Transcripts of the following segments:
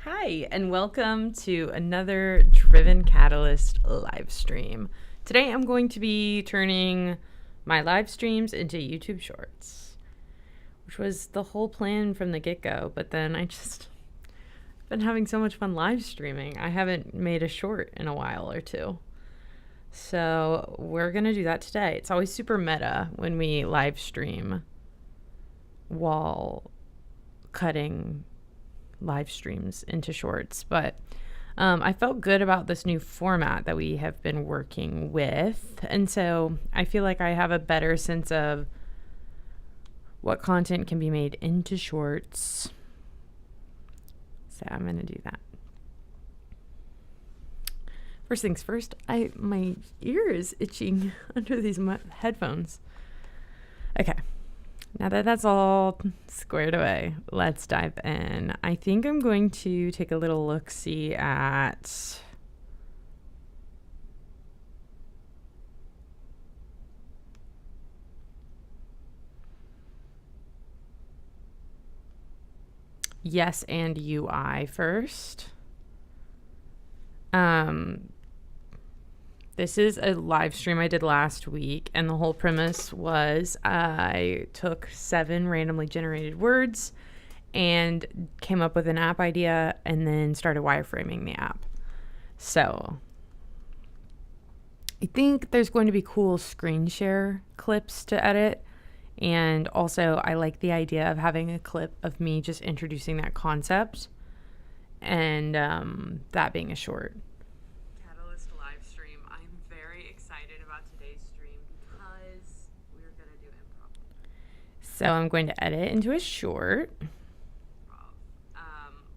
Hi, and welcome to another Driven Catalyst live stream. Today I'm going to be turning my live streams into YouTube Shorts, which was the whole plan from the get-go, but then I just been having so much fun live streaming. I haven't made a short in a while or two. So we're going to do that today. It's always super meta when we live stream while cutting live streams into shorts, but I felt good about this new format that we have been working with, and so I feel like I have a better sense of what content can be made into shorts. So I'm gonna do that. First things first, my ear is itching under these headphones. Okay. Now that that's all squared away, let's dive in. I think I'm going to take a little look-see at Yes and UI first. This is a live stream I did last week, and the whole premise was I took 7 randomly generated words and came up with an app idea and then started wireframing the app. So I think there's going to be cool screen share clips to edit. And also, I like the idea of having a clip of me just introducing that concept and that being a short. Catalyst live stream. I'm very excited about today's stream because we're going to do improv. So I'm going to edit into a short.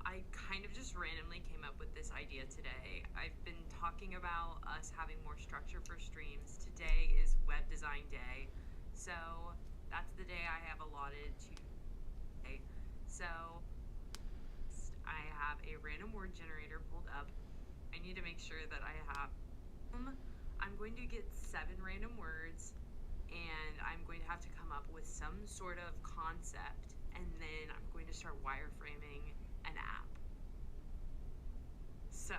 I kind of just randomly came up with this idea today. I've been talking about us having more structure for streams. Today is web design day. So that's the day I have allotted to. So I have a random word generator pulled up. I need to make sure that I have. I'm going to get 7 random words, and I'm going to have to come up with some sort of concept, and then I'm going to start wireframing an app. So,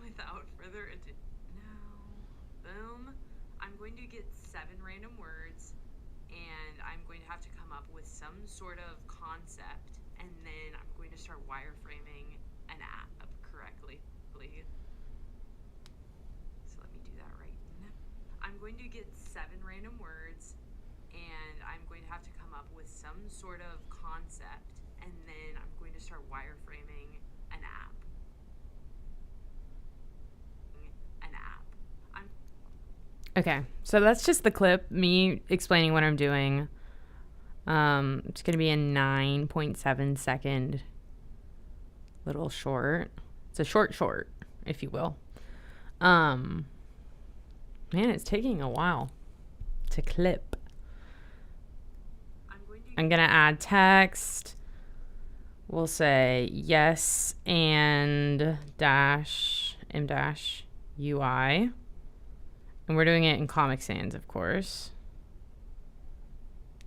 without further ado, boom. I'm going to get 7 random words, and I'm going to have to come up with some sort of concept, and then I'm going to start wireframing an app correctly. So let me do that right now. I'm going to get 7 random words, and I'm going to have to come up with some sort of concept, and then I'm going to start wireframing an app. Okay, so that's just the clip, me explaining what I'm doing. It's going to be a 9.7 second little short. It's a short, if you will. Man, it's taking a while to clip. I'm going to add text. We'll say yes and dash m dash UI. And we're doing it in Comic Sans, of course.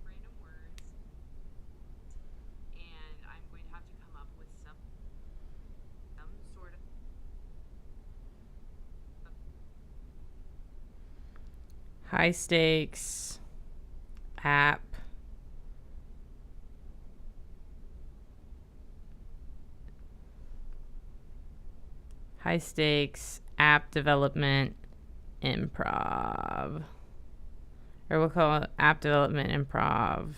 Random words. And I'm going to have to come up with some sort of high stakes app. High stakes app development improv. Or we'll call it app development improv.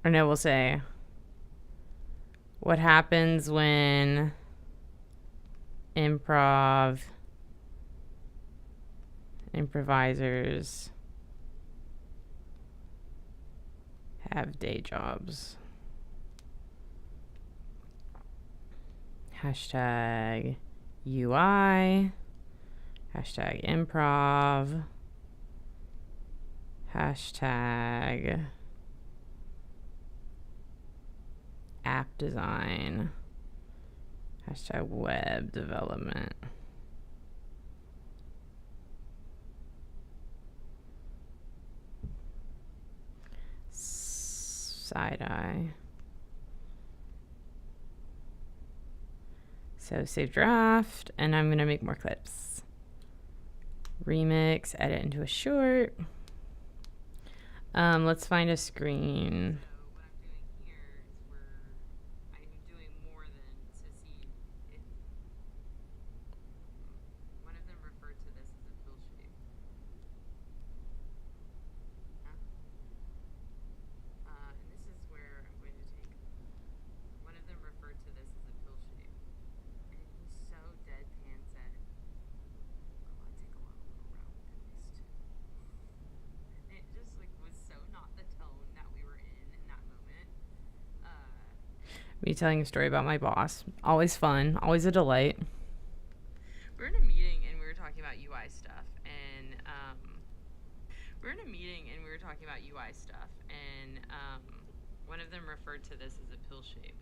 Or no, we'll say what happens when improvisers have day jobs. Hashtag UI, hashtag improv, hashtag app design, hashtag web development. Side eye. So save draft, and I'm gonna make more clips. Remix, edit into a short. Let's find a screen. So what I'm doing here is I'm doing more than to see it. One of them referred to this as a pill shape. And this is where I'm going to take. One of them referred to this as a pill shape. And he's so deadpan said, well, I take a lot of little round pills too. And it just like was so not the tone that we were in that moment. Me telling a story about my boss. Always fun, always a delight. We're in a meeting and we were talking about UI stuff, and one of them referred to this as a pill shape,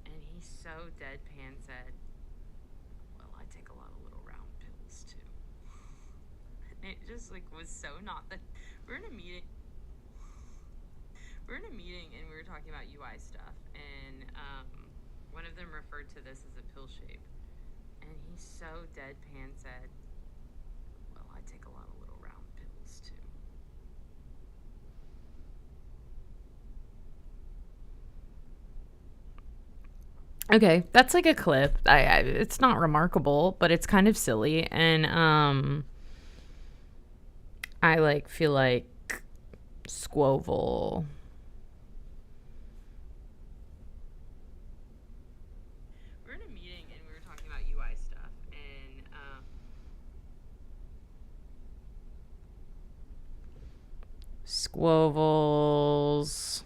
and he so deadpan said, well, I take a lot of little round pills too. And it just like was so not the. We're in a meeting and we were talking about UI stuff, and one of them referred to this as a pill shape, and he so deadpan said, well, I take a lot of little round pills too. Okay, that's like a clip. It's not remarkable, but it's kind of silly, and I like feel like Squoval. We're in a meeting and we were talking about UI stuff, and Squovals,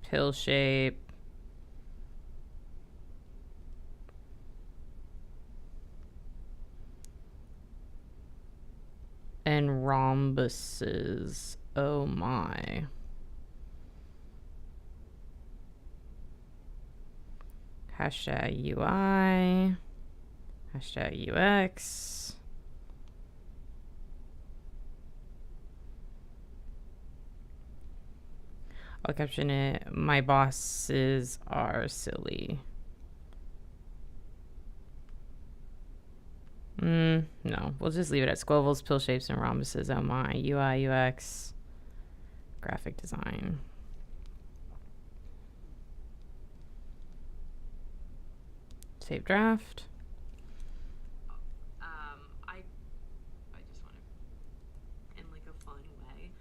pill shape. And rhombuses. Oh my. Hashtag UI. Hashtag UX. I'll caption it. My bosses are silly. No, we'll just leave it at squovels, pill shapes, and rhombuses. Oh my. UI, UX, graphic design. Save draft. I just want to, in like a fun way,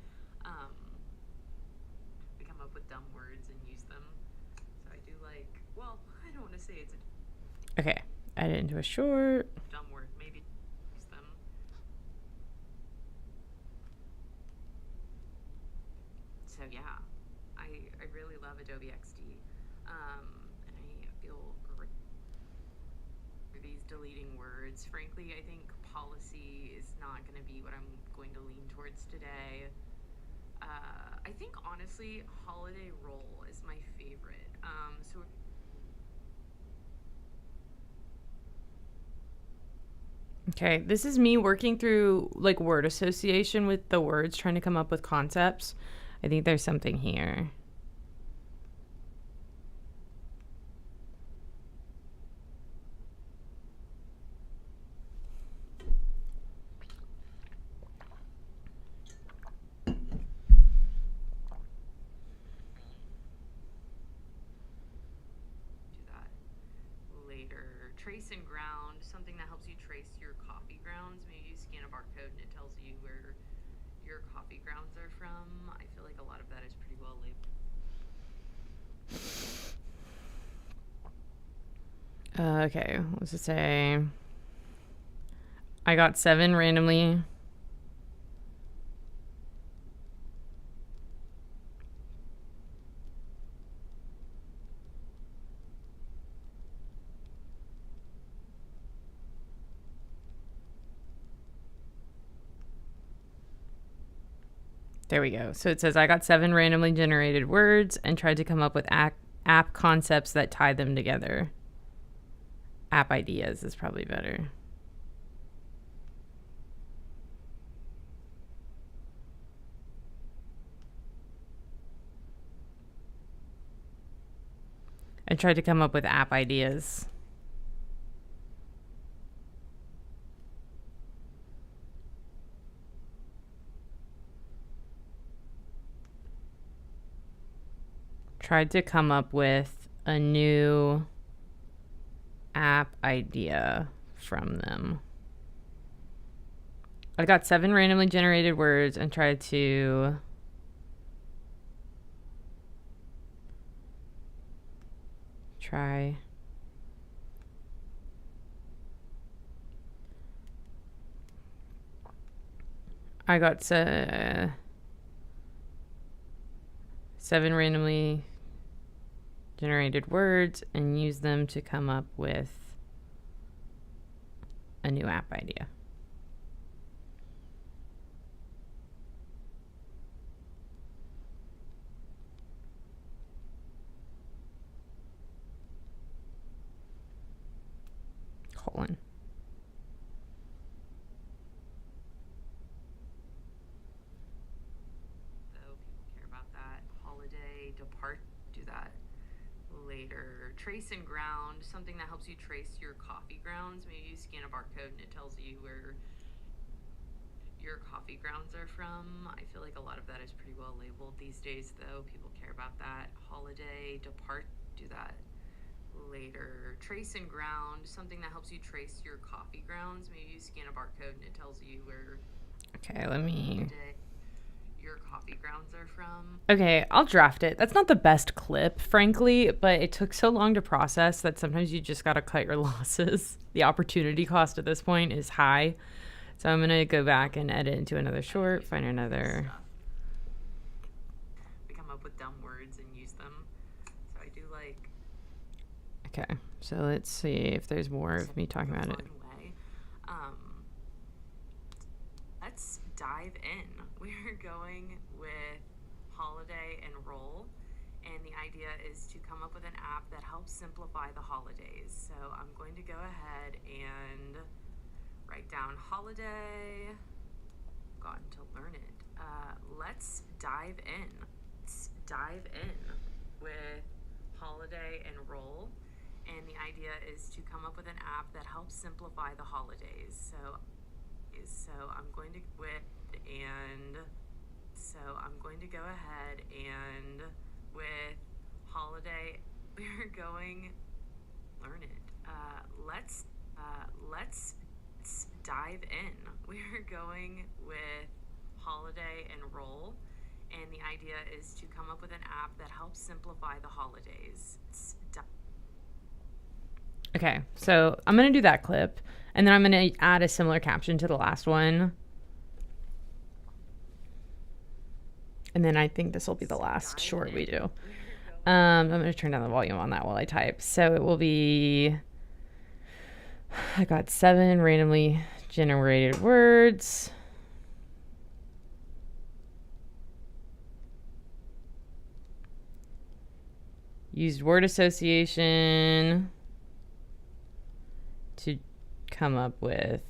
we come up with dumb words and use them. So I do like, well, I don't want to say it's a. Okay, edit into a short. Dumb word, maybe use them. So yeah, I really love Adobe XD, and I feel great for these deleting words. Frankly, I think policy is not going to be what I'm going to lean towards today. I think honestly, holiday roll is my favorite. So. Okay, this is me working through like word association with the words, trying to come up with concepts. I think there's something here. Trace and ground, something that helps you trace your coffee grounds. Maybe you scan a barcode and it tells you where your coffee grounds are from. I feel like a lot of that is pretty well labeled. Okay, let's just say I got 7 randomly. There we go. So it says I got 7 randomly generated words and tried to come up with app concepts that tie them together. App ideas is probably better. and tried to come up with app ideas. Tried to come up with a new app idea from them. I got 7 randomly generated words and tried to I got 7 randomly generated words and use them to come up with a new app idea. Colon. So people care about that. Holiday, depart, do that later. Trace and ground, something that helps you trace your coffee grounds. Maybe you scan a barcode and it tells you where your coffee grounds are from. I feel like a lot of that is pretty well labeled these days, though. People care about that. Holiday, depart, do that later. Trace and ground, something that helps you trace your coffee grounds. Maybe you scan a barcode and it tells you where your coffee grounds are from. Okay, I'll draft it. That's not the best clip, frankly, but it took so long to process that sometimes you just got to cut your losses. The opportunity cost at this point is high. So I'm going to go back and edit into another short, find another. We come up with dumb words and use them. So I do like. Okay, so let's see if there's more of me talking about it. Let's dive in. We're going with holiday and roll, and the idea is to come up with an app that helps simplify the holidays. So I'm going to go ahead and write down holiday. Gotten to learn it. Let's dive in. Let's dive in with holiday and roll. And the idea is to come up with an app that helps simplify the holidays. So I'm going to go ahead and with holiday, we're going learn it. Let's dive in. We're going with holiday and roll. And the idea is to come up with an app that helps simplify the holidays. Okay, so I'm going to do that clip, and then I'm going to add a similar caption to the last one. And then I think this will be the last short we do. I'm going to turn down the volume on that while I type. So it will be, I got 7 randomly generated words. Used word association to come up with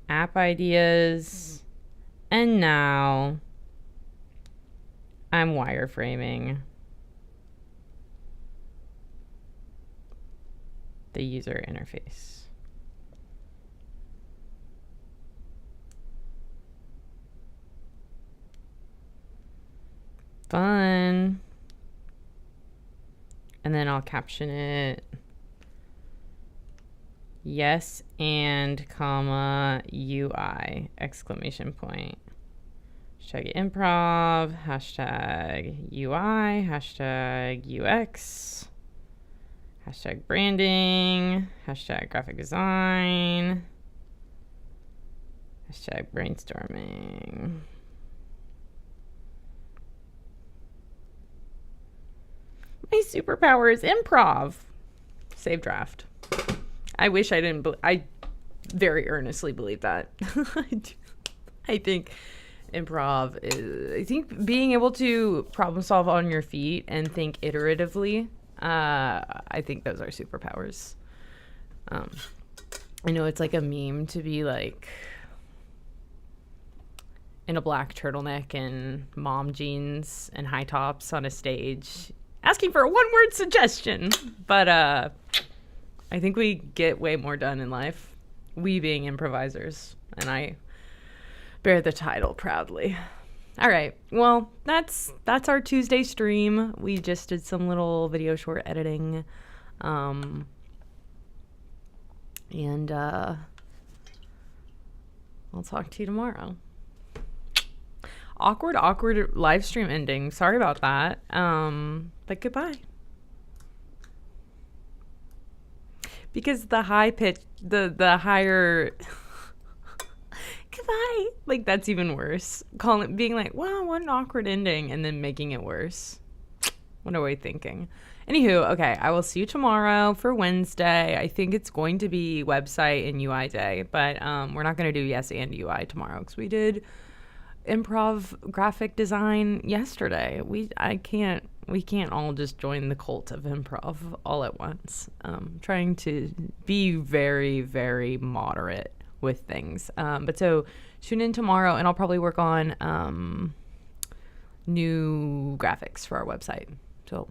app ideas. And now I'm wireframing the user interface. Fun. And then I'll caption it. Yes and comma UI exclamation point. Hashtag improv, hashtag UI, hashtag UX, hashtag branding, hashtag graphic design, hashtag brainstorming. My superpower is improv. Save draft. I wish I didn't. I very earnestly believe that. I think improv is. I think being able to problem solve on your feet and think iteratively. I think those are superpowers. I know it's like a meme to be like in a black turtleneck and mom jeans and high tops on a stage. asking for a one-word suggestion. But I think we get way more done in life. We being improvisers. And I bear the title proudly. All right. Well, that's our Tuesday stream. We just did some little video short editing. And I'll talk to you tomorrow. Awkward live stream ending. Sorry about that. But goodbye. Because the high pitch, the higher goodbye. Like, that's even worse. Being like, wow, what an awkward ending, and then making it worse. What are we thinking? Anywho, okay, I will see you tomorrow for Wednesday. I think it's going to be website and UI day, but we're not going to do yes and UI tomorrow because we did improv graphic design yesterday. We can't all just join the cult of improv all at once. Trying to be very, very moderate with things. But so tune in tomorrow, and I'll probably work on new graphics for our website. So